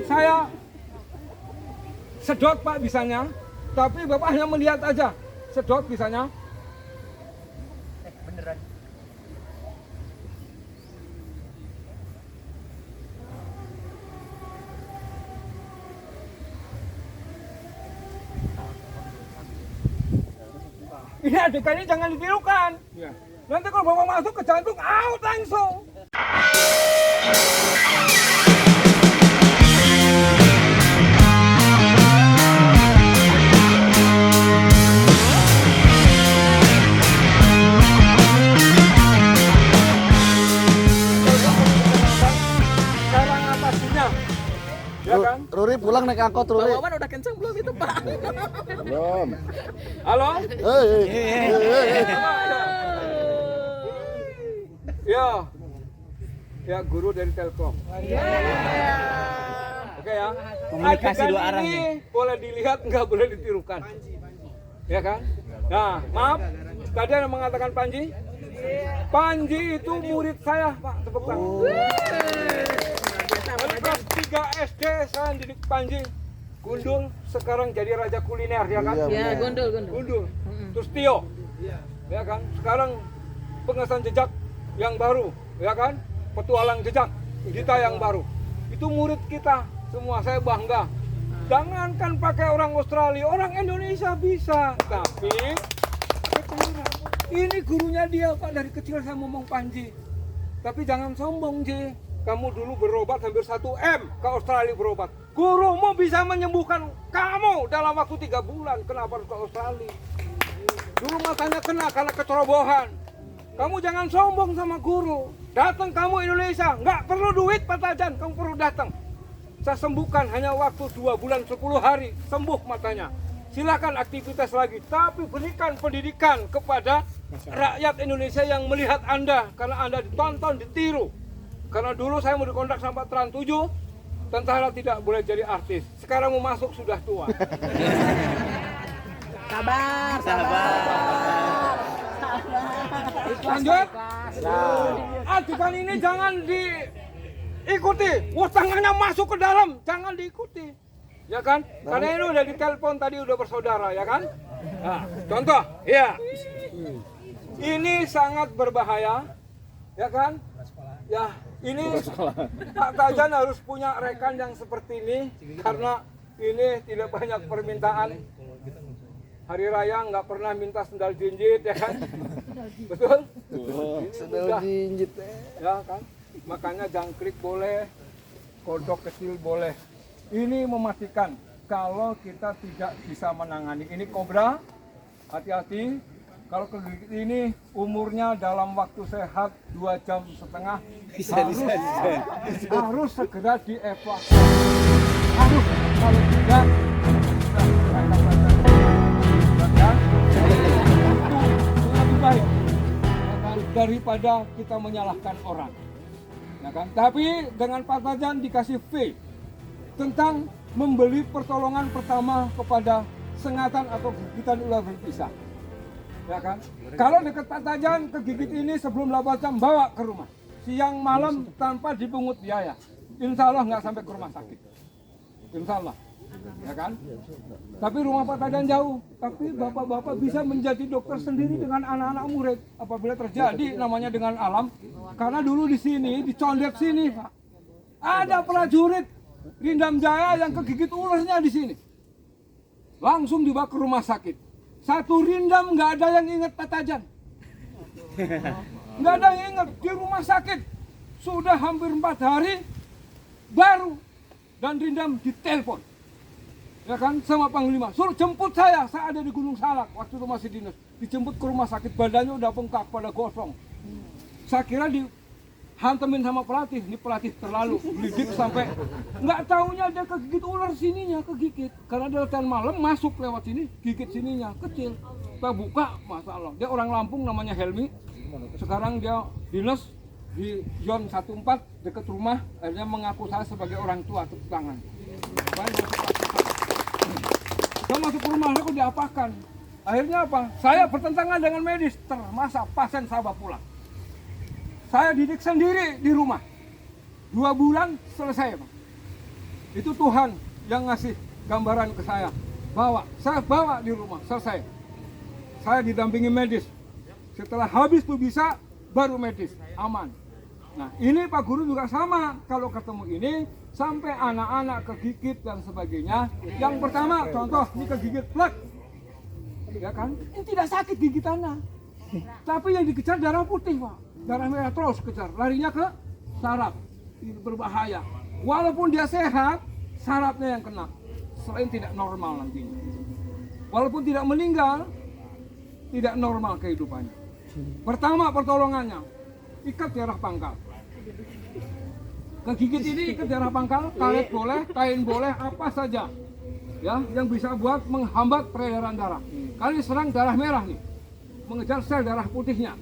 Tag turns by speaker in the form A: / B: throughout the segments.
A: saya sedot Pak bisanya, tapi Bapak hanya melihat aja, sedot bisanya.
B: Beneran.
A: Ini adegannya jangan ditirukan. Ya. Nanti kalau Bapak masuk ke jantung, out langsung. Cara ngatasinya, ya kan?
C: Ruri pulang naik angkot Ruri.
B: Pak Wawan udah kenceng belum itu Pak?
C: Belum.
A: Halo? Ya, ya guru dari Telkom. Oke ya.
B: Komunikasi
A: Adegan
B: dua arah
A: ini
B: nih.
A: boleh dilihat, nggak boleh ditirukan. Ya kan? Nah, maaf. Tadi ada mengatakan Panji. Panji itu murid saya, Pak. Tepuk tangan. Dari kelas 3 SD saya didik Panji. Gundul sekarang jadi raja kuliner, ya kan?
C: Iya.
B: Ya, gondol.
A: Gundul. Terus Tio. Ya kan? Sekarang pengesan jejak yang baru, ya kan? Petualang jejak kita yang baru. Itu murid kita semua, saya bangga. Jangankan pakai orang Australia, orang Indonesia bisa. Tapi ini gurunya dia Pak, dari kecil saya ngomong Panji. Tapi jangan sombong J. Kamu dulu berobat hampir 1 M ke Australia berobat. Gurumu bisa menyembuhkan kamu dalam waktu 3 bulan. Kenapa harus ke Australia? Dulu matanya kena karena kecerobohan. Kamu jangan sombong sama guru. Datang kamu Indonesia, nggak perlu duit Pak Tajan, kamu perlu datang. Saya sembuhkan hanya waktu 2 bulan 10 hari, sembuh matanya. Silakan aktivitas lagi, tapi berikan pendidikan kepada rakyat Indonesia yang melihat Anda, karena Anda ditonton, ditiru. Karena dulu saya mau dikontrak sama Trans 7, tentara tidak boleh jadi artis. Sekarang mau masuk sudah tua.
B: Sabar.
A: Lanjut. Adegan ini jangan diikuti. Wah, tangannya masuk ke dalam, jangan diikuti. Ya kan? Karena ini udah ditelepon tadi, udah bersaudara, ya kan? Nah, contoh, ya. Ini sangat berbahaya, ya kan? Ya, ini Pak Tajan harus punya rekan yang seperti ini, karena ini tidak banyak permintaan. Hari raya nggak pernah minta sendal jinjit, ya kan? Betul?
C: Sendal jinjit.
A: Ya kan? Makanya jangkrik boleh, kodok kecil boleh. Ini mematikan kalau kita tidak bisa menangani. Ini kobra, hati-hati. Kalau kegigit ini umurnya dalam waktu sehat 2,5 jam harus segera dievakuasi. Harus, kalau tidak itu lebih baik, ya kan, daripada kita menyalahkan orang, ya kan. Tapi dengan Pak Tajan dikasih fee tentang membeli pertolongan pertama kepada sengatan atau gigitan ular berpisah, ya kan. Kalau dekat Pak Tajan kegigit ini sebelum 8 jam bawa ke rumah, siang malam tanpa dipungut biaya. Insya Allah nggak sampai ke rumah sakit, insya Allah, ya kan. Tapi rumah Pak Tajan jauh, tapi bapak-bapak bisa menjadi dokter sendiri dengan anak-anak murid apabila terjadi namanya dengan alam. Karena dulu di sini, di Condet sini Pak, ada prajurit Rindam Jaya yang kegigit ularnya di sini. Langsung dibawa ke rumah sakit. Satu rindam nggak ada yang ingat Pak Tajan. Nggak ada yang ingat, di rumah sakit. Sudah hampir 4 hari baru, dan rindam ditelepon, ya kan, sama Panglima. Suruh jemput saya ada di Gunung Salak waktu itu masih dinas. Dijemput ke rumah sakit, badannya udah bengkak, pada gosong. Saya kira dihantemin sama pelatih, ini pelatih terlalu didik sampai nggak taunya dia kegigit ular sininya, kegigit. Karena dia latihan malam masuk lewat sini, gigit sininya, kecil. Kita buka, masalah. Dia orang Lampung namanya Helmi. Sekarang dia dinas di Zon 14 dekat rumah, akhirnya mengaku saya sebagai orang tua, tepuk tangan. Saya masuk ke rumah, saya kok diapakan? Akhirnya apa? Saya bertentangan dengan medis, termasa pasien saya bawa pulang. Saya didik sendiri di rumah. 2 bulan selesai Pak. Itu Tuhan yang ngasih gambaran ke saya. Saya bawa di rumah, selesai. Saya didampingi medis. Setelah habis tuh bisa, baru medis, aman. Nah ini Pak Guru juga sama. Kalau ketemu ini, sampai anak-anak kegigit dan sebagainya. Yang pertama, contoh, ini kegigit plek. Ya kan? Ini tidak sakit gigitannya. Tapi yang dikejar darah putih, Pak. Darah merah terus kejar. Larinya ke saraf. Ini berbahaya. Walaupun dia sehat, sarafnya yang kena. Selain tidak normal nantinya. Walaupun tidak meninggal, tidak normal kehidupannya. Pertama pertolongannya, ikat darah pangkal. Kegigit ini ikat darah pangkal, karet boleh, kain boleh, apa saja. Ya, yang bisa buat menghambat peredaran darah. Kali serang darah merah nih, mengejar sel darah putihnya.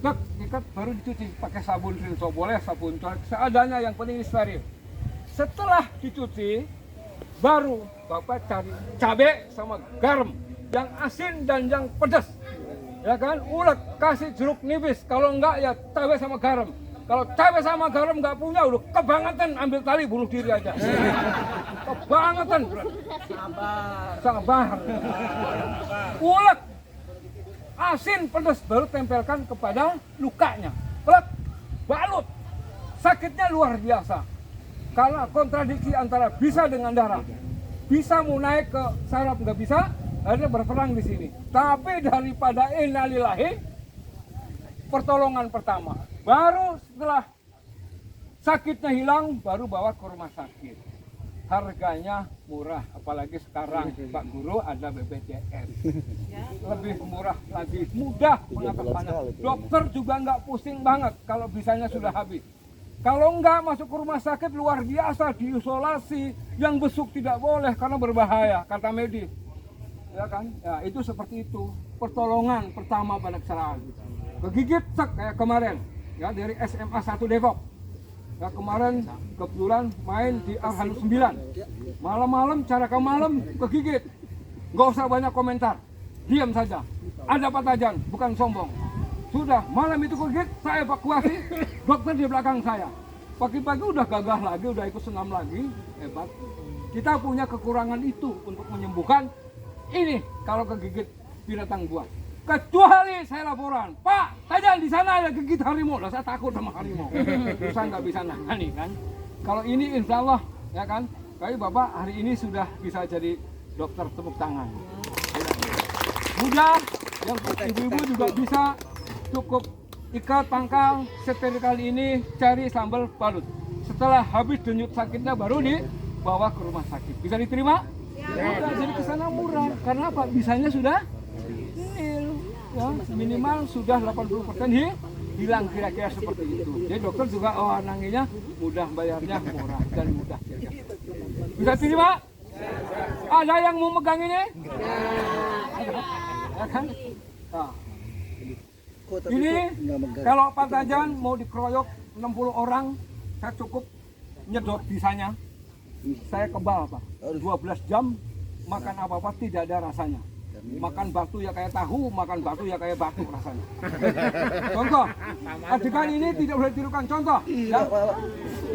A: Tek, ikat baru dicuci pakai sabun rinso boleh, sabun cuek seadanya, yang penting steril. Setelah dicuci, baru Bapak cari cabai sama garam, yang asin dan yang pedas. Ya kan, ulek, kasih jeruk nipis. Kalau enggak ya cabai sama garam. Kalau cabai sama garam enggak punya, udah kebangetan, ambil tali bunuh diri aja. Kebangetan. Sabar. Ulek, asin, pedas, baru tempelkan kepada lukanya. Plek, balut. Sakitnya luar biasa. Karena kontradiksi antara bisa dengan darah. Bisa mau naik ke saraf nggak bisa, akhirnya berperang di sini. Tapi daripada innalillahi, pertolongan pertama. Baru setelah sakitnya hilang, baru bawa ke rumah sakit. Harganya murah, apalagi sekarang Pak Guru ada BPJS. Lebih murah lagi, mudah pengapatannya. Dokter juga nggak pusing banget kalau bisanya sudah habis. Kalau enggak masuk ke rumah sakit luar biasa, diisolasi, yang besuk tidak boleh karena berbahaya, kata medis. Ya kan? Ya, itu seperti itu. Pertolongan pertama pada kecelakaan. Kegigit cek kayak kemarin, ya dari SMA 1 Depok. Ya kemarin kebetulan main di Arhanu 9. Malam-malam cara ke malam kegigit. Nggak usah banyak komentar. Diam saja. Ada patajan, bukan sombong. Sudah, malam itu kegigit, saya evakuasi, dokter di belakang saya. Pagi-pagi udah gagah lagi, udah ikut senam lagi, hebat. Kita punya kekurangan itu untuk menyembuhkan ini kalau kegigit binatang buas. Kecuali saya laporan, Pak, tadi di sana ada gigit harimau. Lah saya takut sama harimau. Saya nggak bisa nangani kan. Kalau ini insya Allah, ya kan, kayak Bapak hari ini sudah bisa jadi dokter tepuk tangan. Mudah, yang ibu-ibu juga bisa. Cukup ikat pangkal, steril kali ini cari sambal balut. Setelah habis denyut sakitnya baru dibawa ke rumah sakit. Bisa diterima? Ya. Jadi kesana murah. Karena apa? Bisanya sudah nil. Ya, minimal sudah 80% hilang kira-kira seperti itu. Jadi dokter juga nanginya mudah, bayarnya murah dan mudah. Bisa terima? Ada yang mau megang ini? Ya kan? Nah. Ini kalau Pak Tajan mau dikeroyok 60 orang, saya cukup nyedot bisanya. Saya kebal Pak, 12 jam makan apa-apa tidak ada rasanya. Makan batu ya kayak tahu, makan batu ya kayak batu rasanya. Contoh, adegan ini tidak boleh ditirukan. Contoh, ya,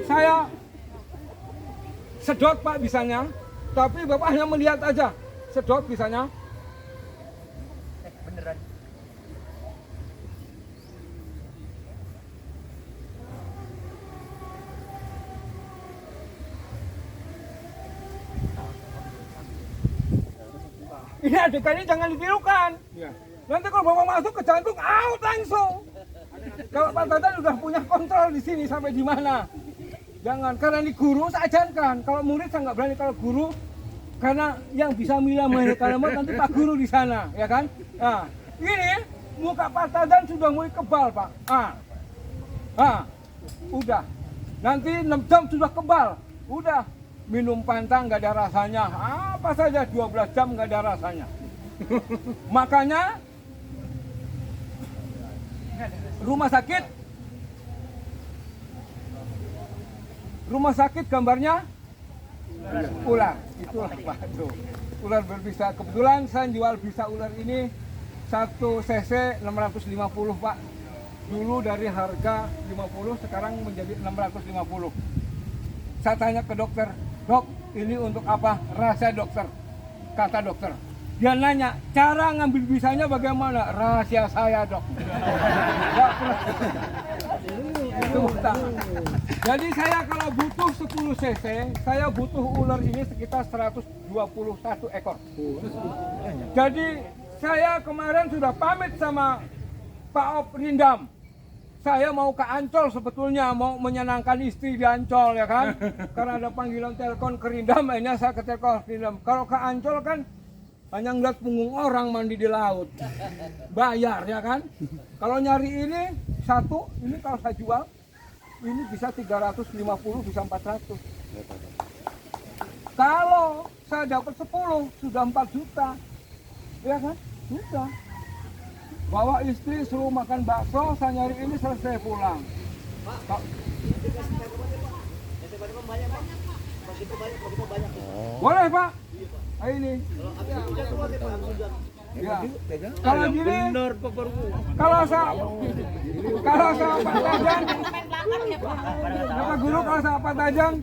A: saya sedot Pak bisanya, tapi Bapak hanya melihat aja, sedot bisanya. Beneran. Ini adegannya jangan ditirukan. Ya. Nanti kalau Bapak masuk ke jantung, out langsung. Kalau Pak Tadan sudah punya kontrol di sini sampai di mana. Jangan, karena ini guru saya ajarkan. Kalau murid saya nggak berani, kalau guru karena yang bisa milah kalimat nanti Pak Guru di sana, ya kan? Nah, ini muka Pak Tadan sudah mulai kebal Pak. Udah. Nanti 6 jam sudah kebal. Udah. Minum pantang nggak ada rasanya, apa saja 12 jam nggak ada rasanya. Makanya rumah sakit gambarnya ular. Itulah Pak. Ular berbisa. Kebetulan saya jual bisa ular ini 1 cc 650 Pak. Dulu dari harga 50 sekarang menjadi 650. Saya tanya ke dokter, Dok, ini untuk apa? Rahasia dokter, kata dokter. Dia nanya, cara ngambil bisanya bagaimana? Rahasia saya, Dok. Nggak pernah. Tepuk tangan. Jadi saya kalau butuh 10 cc, saya butuh ular ini sekitar 121 ekor. Jadi saya kemarin sudah pamit sama Pak Op Rindam. Saya mau ke Ancol sebetulnya, mau menyenangkan istri di Ancol ya kan. Karena ada panggilan telepon ke Rindam, akhirnya saya ke telepon Rindam. Kalau ke Ancol kan hanya ngeliat punggung orang mandi di laut. Bayar ya kan. Kalau nyari ini satu, ini kalau saya jual, ini bisa 350, bisa 400. Kalau saya dapat 10, sudah 4 juta. Ya kan? Sudah. Bawa istri suruh makan bakso, saya nyari ini selesai pulang. Boleh Pak? Ah, ini. Ya. Kalau gini, kalau saya Pak Tajang, Bapak Guru kalau saya Pak Tajang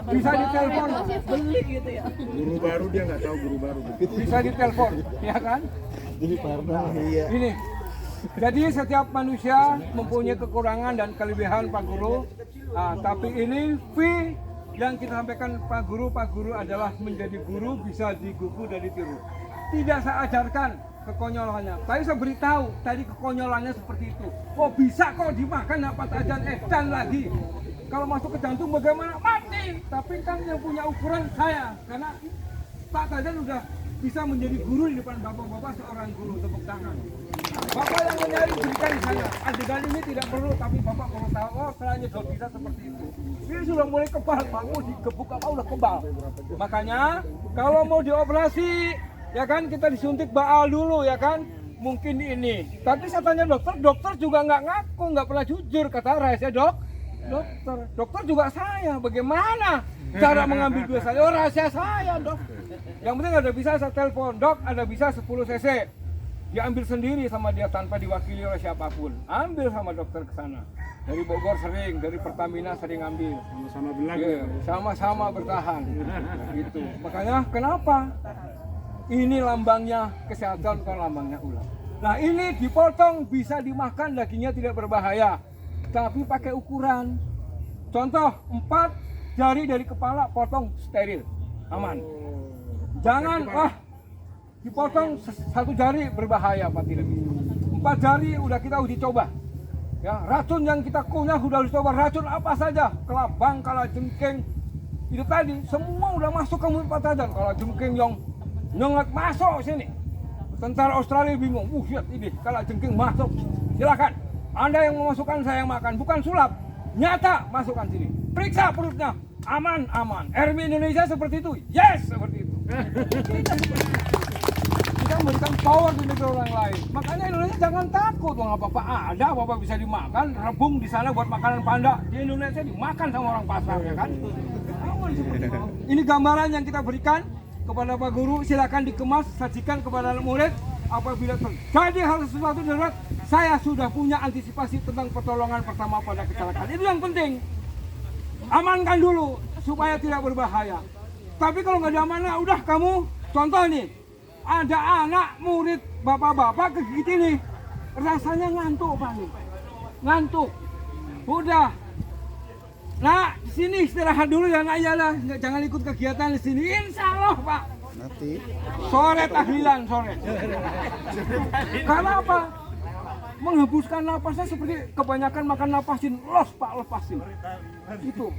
A: bisa ditelepon.
B: Beli gitu ya.
D: Guru baru dia nggak tahu guru baru.
A: Bisa ditelepon, ya kan?
C: Jadi pernah. Iya.
A: Ini. Jadi setiap manusia mempunyai kekurangan dan kelebihan Pak Guru. Tapi ini fee yang kita sampaikan Pak Guru adalah menjadi guru bisa digugu dan ditiru. Tidak saya ajarkan kekonyolannya. Tapi saya beritahu tadi kekonyolannya seperti itu. Kok bisa kok dimakan apa tajan edan lagi. Kalau masuk ke jantung bagaimana? Mati. Tapi kan yang punya ukuran saya. Karena Pak Tajan udah bisa menjadi guru di depan bapak-bapak seorang guru. Tepuk tangan. Bapak yang menyari berikan di sana. Adegan ini tidak perlu, tapi bapak perlu tahu. Oh, saya nyedot bisa seperti itu. Ini sudah mulai kebal, Pak. Mau digebuk apa udah kebal. Makanya kalau mau dioperasi, ya kan kita disuntik baal dulu ya kan. Mungkin ini. Tapi saya tanya dokter juga nggak ngaku, nggak pernah jujur. Kata rahasia dokter juga saya. Bagaimana cara mengambil duit saya? Oh, rahasia saya dok. Yang penting ada bisa saya telepon, dok ada bisa 10 cc. Dia ambil sendiri sama dia tanpa diwakili oleh siapapun. Ambil sama dokter ke sana. Dari Bogor sering, dari Pertamina sering ambil.
D: Sama-sama belagu.
A: Iya, sama-sama bertahan. Gitu. Makanya kenapa? Ini lambangnya kesehatan, bukan lambangnya ular. Nah ini dipotong bisa dimakan, dagingnya tidak berbahaya. Tapi pakai ukuran. Contoh 4 jari dari kepala potong steril, aman. Jangan dipotong 1 jari berbahaya Pak, tidak bisa. 4 jari udah kita uji coba. Ya, racun yang kita kunyah udah coba, racun apa saja, kelabang, kalajengking, itu tadi semua udah masuk ke mulut Pak Tajan. Kalajengking yang nyengat masuk sini. Tentara Australia bingung, lihat ini kalajengking masuk. Silakan, Anda yang memasukkan saya yang makan, bukan sulap, nyata masukkan sini. Periksa perutnya, aman. Army Indonesia seperti itu, yes seperti itu. Kita memberikan power di negara orang lain. Makanya Indonesia jangan takut, apa-apa ada, apa-apa bisa dimakan. Rebung di sana buat makanan panda. Di Indonesia dimakan sama orang pasar, ya kan? Ini gambaran yang kita berikan kepada Pak Guru. Silakan dikemas, sajikan kepada anak murid. Apabila terjadi hal sesuatu darurat, saya sudah punya antisipasi tentang pertolongan pertama pada kecelakaan. Itu yang penting. Amankan dulu supaya tidak berbahaya. Tapi kalau nggak diamankan, udah kamu contoh nih. Ada anak murid bapak-bapak kegigit ini, rasanya ngantuk Pak nih, ngantuk. Udah, nah sini istirahat dulu ya nak, iyalah, jangan ikut kegiatan di sini. Insya Allah Pak.
C: Nanti.
A: Sore tahlilan sore. Karena apa? Menghembuskan napasnya seperti kebanyakan makan napasin, lepasin. Itu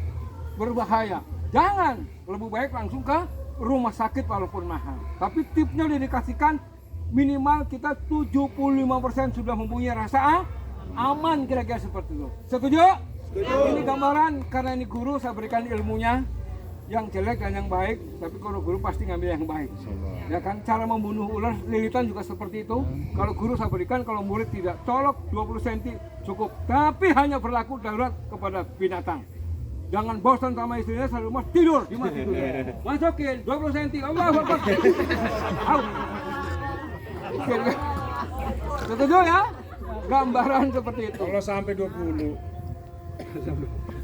A: berbahaya. Jangan, lebih baik langsung ke rumah sakit walaupun mahal. Tapi tipsnya udah dikasihkan, minimal kita 75% sudah mempunyai rasa aman, kira-kira seperti itu. Setuju? Ini gambaran, karena ini guru saya berikan ilmunya yang jelek dan yang baik, tapi kalau guru pasti ngambil yang baik. Ya kan, cara membunuh ular lilitan juga seperti itu. Kalau guru saya berikan, kalau murid tidak, colok 20 cm cukup. Tapi hanya berlaku darurat kepada binatang. Jangan bosan sama istrinya, selalu mas tidur, gimana tidur? Masukin 20 cm, Allah Akbar. Setuju ya? Gambaran seperti itu.
D: Kalau sampai 20.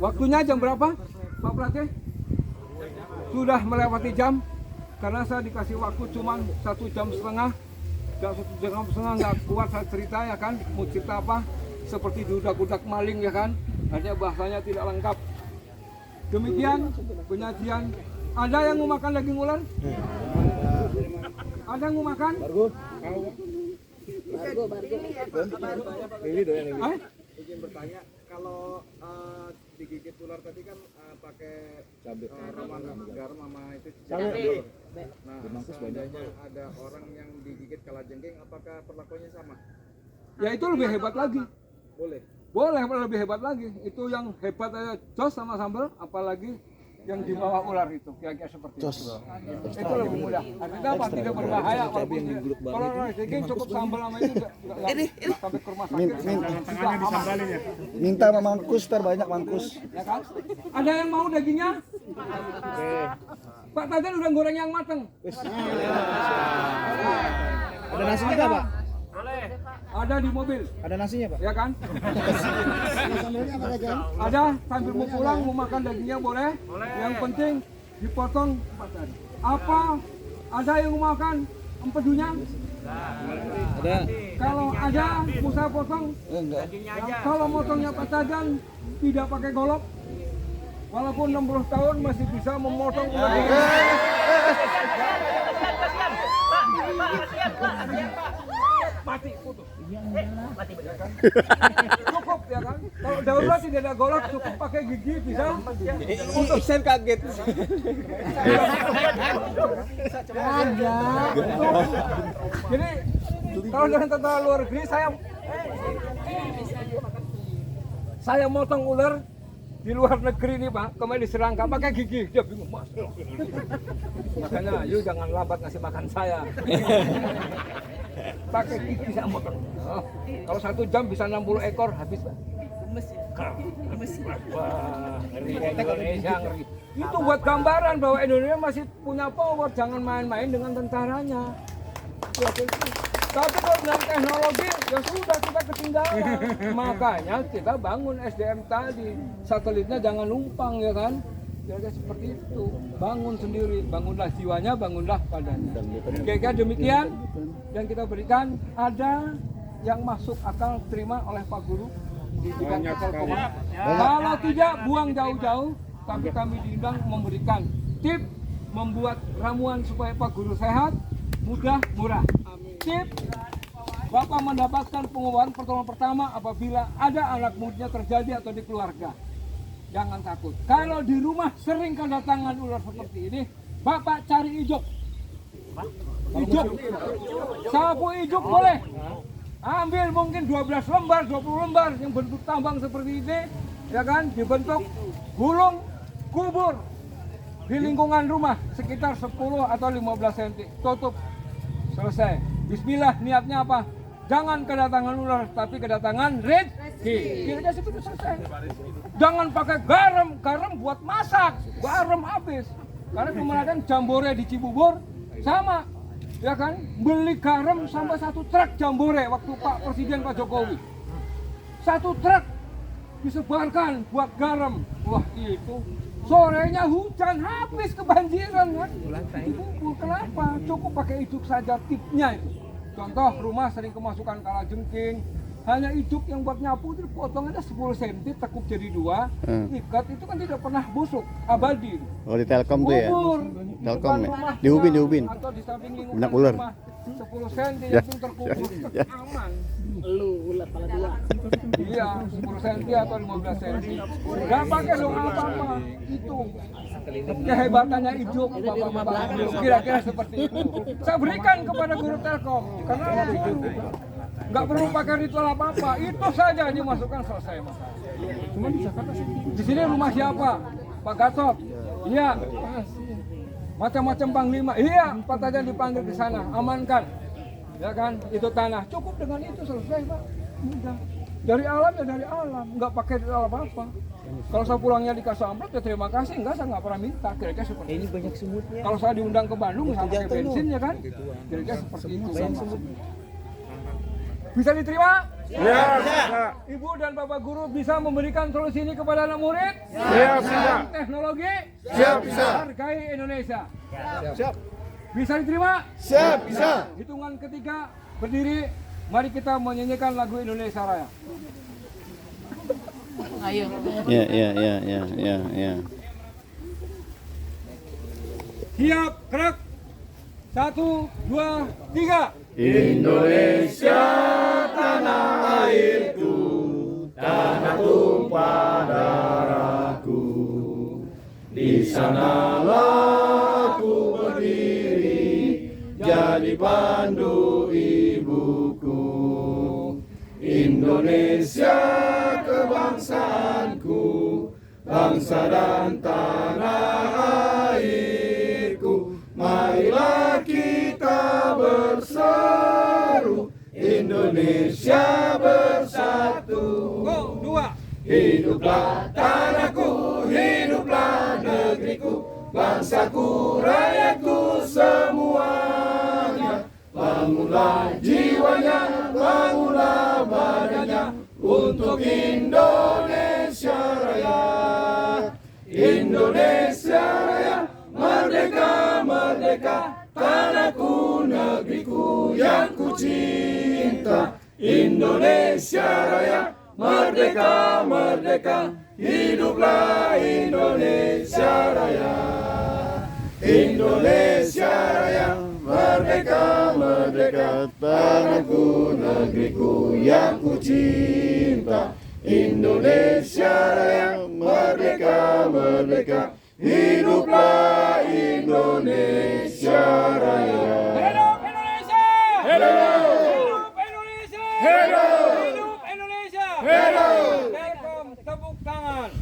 A: Waktunya jam berapa, Pak Pelatih? sudah melewati jam karena saya dikasih waktu cuma 1 jam setengah. Dan 1 jam setengah nggak kuat saya cerita ya kan, mau cerita apa seperti dudak-dudak maling ya kan, hanya bahasanya tidak lengkap. Demikian penyajian. Ada yang mau makan daging ular? Ada yang mau makan?
C: Izin bertanya, kalau digigit ular tadi kan pakai ramuan garam sama itu cabai. Nah, seandainya ada orang yang digigit kalajengking, apakah perlakuannya sama?
A: Ya itu lebih hebat lagi.
C: Boleh.
A: Boleh lebih hebat lagi. Itu yang hebat aja jos sama sambal, apalagi yang di bawah ular itu kira-kira seperti itu. Itu lebih mudah. Artinya apa? Tidak berbahaya. Kalau ular daging cukup sambal sama itu nggak sampai ke rumah sakit.
D: Tangannya disambalin ya.
C: Minta sama mangkus, terbanyak mangkus.
A: Ya kan? Ada yang mau dagingnya? Pak Tajan udah goreng yang mateng.
C: Ada nasinya nggak, Pak?
A: Ada di mobil.
C: Ada nasinya, Pak?
A: Ya kan? Ada sambil mau pulang mau makan dagingnya boleh. Yang penting dipotong. Apa? Ada yang mau makan empedunya?
C: Ada.
A: Kalau ada mau saya potong.
C: Enggak.
A: Kalau motongnya Pak Tajan tidak pakai golok. Walaupun 60 tahun masih bisa memotong ular. Mati putus. Ya kan? Cukup ya kan? Kalau darurat tidak ada golok cukup pakai gigi bisa.
B: Untuk saya kaget.
A: Jadi kalau dengan tentara luar negeri saya motong ular di luar negeri nih Pak, kemarin di Sri Lanka pakai gigi, dia bingung Mas. Makanya, yuk jangan lambat ngasih makan saya. Pakai gigi saya motong. Oh, kalau 1 jam bisa 60 ekor habis Pak. Wah, ngeri Indonesia ngeri. Itu buat gambaran bahwa Indonesia masih punya power, jangan main-main dengan tentaranya. Ya, gitu. Tapi kalau dengan teknologi, ya sudah kita ketinggalan. Makanya kita bangun SDM tadi. Satelitnya jangan numpang ya kan. Jadi seperti itu. Bangun sendiri, bangunlah jiwanya, bangunlah badannya. Kira-kira demikian yang kita berikan. Ada yang masuk akal terima oleh Pak Guru di bidang Telkom. Kalau tidak, buang jauh-jauh. Tapi kami diundang memberikan tip membuat ramuan supaya Pak Guru sehat, mudah, murah. Tip, Bapak mendapatkan pengobatan pertolongan pertama apabila ada anak mudanya terjadi atau di keluarga. Jangan takut. Kalau di rumah sering kedatangan ular seperti ini, Bapak cari ijuk. Ijuk. Sapu ijuk boleh. Ambil mungkin 12 lembar, 20 lembar yang bentuk tambang seperti ini, ya kan, dibentuk, gulung, kubur di lingkungan rumah sekitar 10 atau 15 cm. Tutup. Selesai. Bismillah, niatnya apa? Jangan kedatangan ular, tapi kedatangan rezeki. Kira-kira seperti selesai. Jangan pakai garam, garam buat masak, garam habis. Karena kemarin jambore di Cibubur sama, ya kan? Beli garam sampai 1 truk jambore waktu Pak Presiden Pak Jokowi. 1 truk disebarkan buat garam. Wah itu sorenya hujan habis kebanjiran kan? Dikumpul kenapa? Cukup pakai ijuk saja tipnya itu. Contoh rumah sering kemasukan kalajengking, hanya ijuk yang buat nyapu itu potong aja 10 cm, tekuk jadi 2, ikat itu kan tidak pernah busuk, abadi.
C: Oh di Telkom tuh ya?
A: Kubur,
C: Telkom ya?
A: rumah
C: Di Ubin.
A: atau di samping lingkungan
C: Benak ular.
A: rumah, 10 cm
C: Ya,
A: yang terkubur,
C: ya.
A: aman.
B: Lu ulat pala 2.
A: Iya, 10 cm atau 15 cm. Gak pakai dong apa-apa. Itu kehebatannya ijuk Bapak-bapak. Kira-kira seperti itu. Saya berikan kepada guru Telkom. Karena guru nggak perlu pakai ritual apa-apa. Itu saja dimasukkan selesai masalah. Cuma di Jakarta sih. Di sini rumah siapa? Pak Gatot. Iya. Macam-macam panglima. Iya, Pak Tajan dipanggil ke sana. Amankan. Ya kan, itu tanah cukup dengan itu selesai Pak, mudah. Dari alam ya dari alam, nggak pakai ritual apa-apa. Kalau saya pulangnya dikasih amplop ya terima kasih, enggak saya nggak pernah minta. Kira-kira seperti
B: Ini
A: itu.
B: banyak semutnya.
A: Kalau saya diundang ke Bandung sama pakai bensin ya kan, kira-kira seperti itu. Bisa diterima?
D: Siap, bisa.
A: Ibu dan Bapak Guru bisa memberikan solusi ini kepada anak murid?
D: Siap, bisa.
A: Teknologi?
D: Siap, bisa.
A: Hargai Indonesia.
C: Siap.
A: Bisa diterima?
C: Siap, bisa.
A: Hitungan ketiga, berdiri. Mari kita menyanyikan lagu Indonesia Raya.
E: Ayo.
F: Ya.
A: Siap, gerak. 1, 2, 3.
F: Indonesia tanah airku, tanah tumpah darahku. Di sanalah aku berdiri, jadi pandu ibuku. Indonesia kebangsaanku, bangsa dan tanah airku. Marilah kita berseru, Indonesia bersatu.
A: Go, 2.
F: Hiduplah tanahku, hiduplah negeriku, bangsaku, rakyatku semuanya. Bangunlah jiwanya, bangunlah badannya, untuk Indonesia Raya. Indonesia Raya, merdeka, merdeka, tanahku, negeriku yang ku cinta. Indonesia Raya, merdeka, merdeka, hiduplah Indonesia Raya. Indonesia Raya, merdeka, merdeka, tanahku, negeriku yang ku cinta. Indonesia Raya, merdeka, merdeka, hiduplah Indonesia Raya.
A: Hidup Indonesia! Hidup Indonesia! Hidup Indonesia! Welcome, tepuk tangan.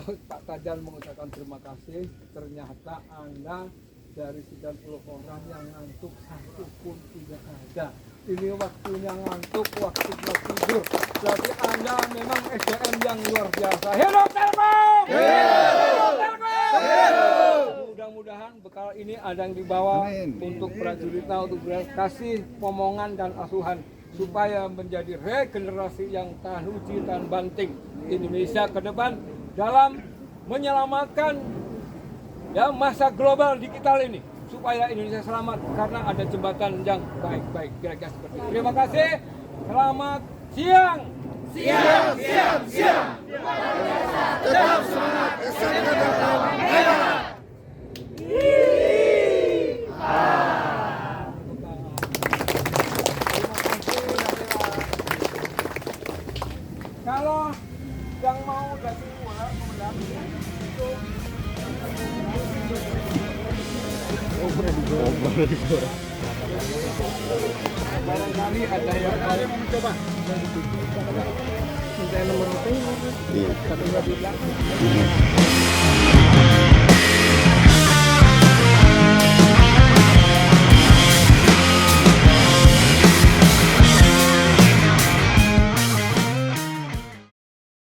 A: Pak Tajan mengucapkan terima kasih. Ternyata Anda dari 90 orang yang ngantuk satu pun tidak ada. Ini waktunya ngantuk, waktunya tidur. Berarti Anda memang SDM yang luar biasa. Hidup Telkom! Hidup Telkom! Mudah-mudahan bekal ini ada yang dibawa untuk prajuritnya, untuk kasih pomongan dan asuhan supaya menjadi regenerasi yang tahan uji dan banting Indonesia ke depan dalam menyelamatkan masa global digital ini supaya Indonesia selamat karena ada jembatan yang baik-baik. Kira-kira seperti itu. Terima kasih. Selamat siang.
F: Siap. Tetap semangat, SMK Telkom.
A: Kalau yang mau dari luar mendampingi itu barangkali ada yang mau mencoba. Minta nomor itu. Iya. 1 2 3.